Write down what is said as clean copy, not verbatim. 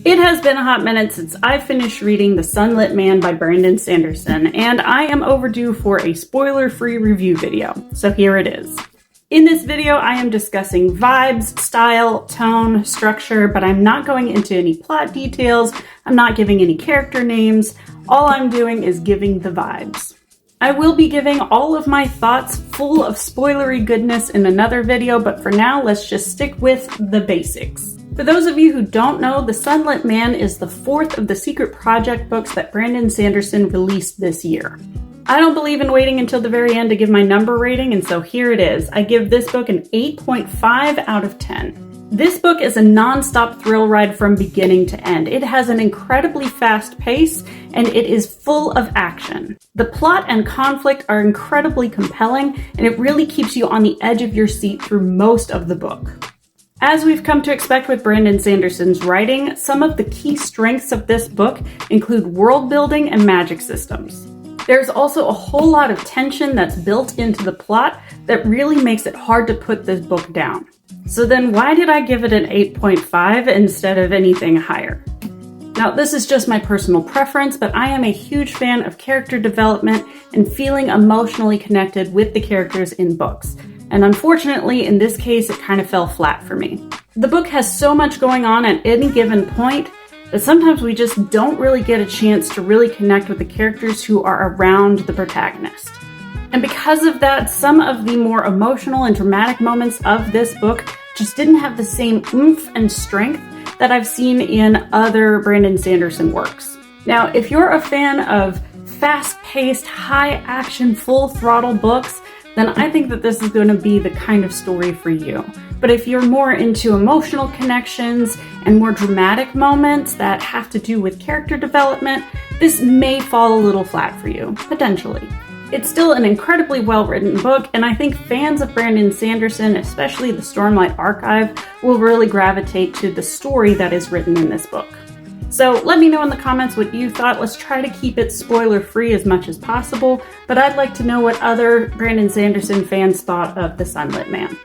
It has been a hot minute since I finished reading The Sunlit Man by Brandon Sanderson, and I am overdue for a spoiler-free review video, so here it is. In this video, I am discussing vibes, style, tone, structure, but I'm not going into any plot details, I'm not giving any character names, all I'm doing is giving the vibes. I will be giving all of my thoughts full of spoilery goodness in another video, but for now, let's just stick with the basics. For those of you who don't know, The Sunlit Man is the fourth of the Secret Project books that Brandon Sanderson released this year. I don't believe in waiting until the very end to give my number rating, and so here it is. I give this book an 8.5 out of 10. This book is a non-stop thrill ride from beginning to end. It has an incredibly fast pace, and it is full of action. The plot and conflict are incredibly compelling, and it really keeps you on the edge of your seat through most of the book. As we've come to expect with Brandon Sanderson's writing, some of the key strengths of this book include world building and magic systems. There's also a whole lot of tension that's built into the plot that really makes it hard to put this book down. So then why did I give it an 8.5 instead of anything higher? Now, this is just my personal preference, but I am a huge fan of character development and feeling emotionally connected with the characters in books. And unfortunately, in this case, it kind of fell flat for me. The book has so much going on at any given point that sometimes we just don't really get a chance to really connect with the characters who are around the protagonist. And because of that, some of the more emotional and dramatic moments of this book just didn't have the same oomph and strength that I've seen in other Brandon Sanderson works. Now, if you're a fan of fast-paced, high-action, full-throttle books, then I think that this is going to be the kind of story for you. But if you're more into emotional connections and more dramatic moments that have to do with character development, this may fall a little flat for you, potentially. It's still an incredibly well-written book, and I think fans of Brandon Sanderson, especially the Stormlight Archive, will really gravitate to the story that is written in this book. So let me know in the comments what you thought. Let's try to keep it spoiler-free as much as possible, but I'd like to know what other Brandon Sanderson fans thought of The Sunlit Man.